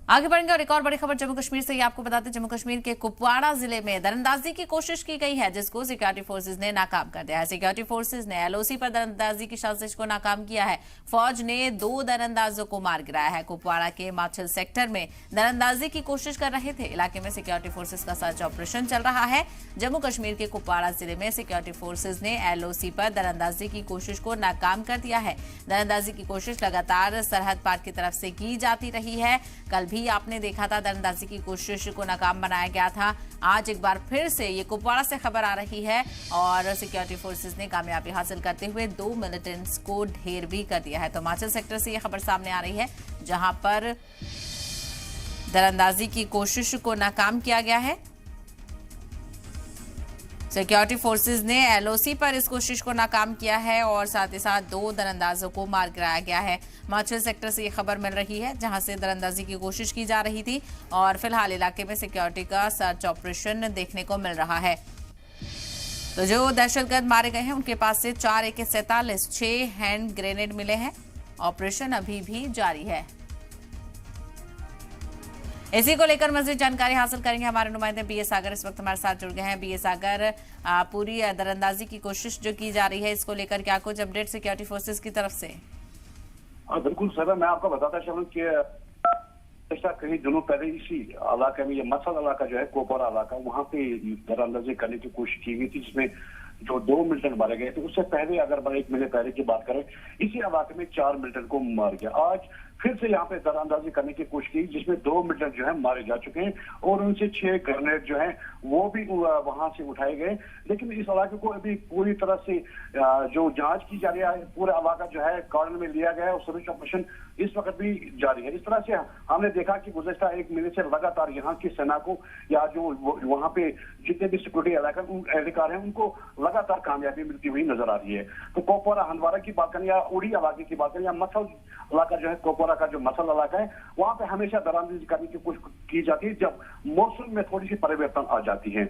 आगे बढ़ेंगे और एक और बड़ी खबर जम्मू कश्मीर से ही आपको बताते हैं। जम्मू कश्मीर के कुपवाड़ा जिले में दरअंदाजी की कोशिश की गई है, जिसको सिक्योरिटी फोर्सेज ने नाकाम कर दिया है। सिक्योरिटी फोर्सेज ने एलओसी पर दरअंदाजी की साजिश को नाकाम किया है। फौज ने 2 दरअंदाजों को मार गिराया है। कुपवाड़ा के माछिल सेक्टर में दरअंदाजी की कोशिश कर रहे थे। इलाके में सिक्योरिटी फोर्सेज का सर्च ऑपरेशन चल रहा है। जम्मू कश्मीर के कुपवाड़ा जिले में सिक्योरिटी फोर्सेज ने एलओसी पर दरअंदाजी की कोशिश को नाकाम कर दिया है। दरअंदाजी की कोशिश लगातार सरहद पार की तरफ से की जाती रही है। कल भी आपने देखा था दरअंदाजी की कोशिश को नाकाम बनाया गया था। आज एक बार फिर से ये कुपवाड़ा से खबर आ रही है और सिक्योरिटी फोर्सेज ने कामयाबी हासिल करते हुए 2 मिलिटेंट्स को ढेर भी कर दिया है। तो माचल सेक्टर से ये खबर सामने आ रही है, जहां पर दरअंदाजी की कोशिश को नाकाम किया गया है। सिक्योरिटी फोर्सेज ने एलओसी पर इस कोशिश को नाकाम किया है और साथ ही साथ 2 दरअंदाजों को मार गिराया गया है। माछिल सेक्टर से ये खबर मिल रही है, जहां से दरअंदाजी की कोशिश की जा रही थी और फिलहाल इलाके में सिक्योरिटी का सर्च ऑपरेशन देखने को मिल रहा है। तो जो दहशतगर्द मारे गए हैं उनके पास से 4 AK-47, 6 हैंड ग्रेनेड मिले हैं। ऑपरेशन अभी भी जारी है। इसी को लेकर मजीद जानकारी हासिल करेंगे हमारे नुमाइंदे बीएस सागर इस वक्त हमारे साथ जुड़ गए हैं। बीएस सागर, पूरी दरअंदाजी की कोशिश जो की जा रही है, इसको लेकर क्या कुछ अपडेट सिक्योरिटी फोर्सेज की तरफ से? बिल्कुल सर, मैं आपको बताता चलूं कि कई दिनों पहले इसी इलाके में, ये मसल इलाका जो है, कुपवाड़ा इलाका, वहां पे दरअंदाजी करने की कोशिश की गई थी, जिसमें जो 2 मिलिटेंट मारे गए थे। उससे पहले अगर 1 महीने पहले की बात करें, इसी इलाके में 4 मिलिटेंट को मार गया। आज फिर से यहाँ पे दरअंदाजी करने की कोशिश की, जिसमें 2 मिलिटेंट जो है मारे जा चुके हैं और उनसे 6 ग्रेनेड जो है वो भी वहां से उठाए गए। लेकिन इस इलाके को अभी पूरी तरह से जो जांच की जा रही है, पूरा इलाका जो है कॉर्डन में लिया गया है और सर्च ऑपरेशन इस वक्त भी जारी है। इस तरह से हमने देखा कि गुज़श्ता 1 महीने से लगातार यहाँ की सेना को, या जो वहाँ पे जितने भी सिक्योरिटी एहलकार हैं, उनको लगातार कामयाबी मिलती हुई नजर आ रही है। तो कुपवाड़ा हंदवाड़ा की बात करें या उड़ी इलाके की बात करें या मसल इलाका जो है, कुपवाड़ा का जो मसल इलाका है, वहां पे हमेशा दरअंदाजी करने की कोशिश की जाती है जब मौसम में थोड़ी सी परिवर्तन आ जाती है।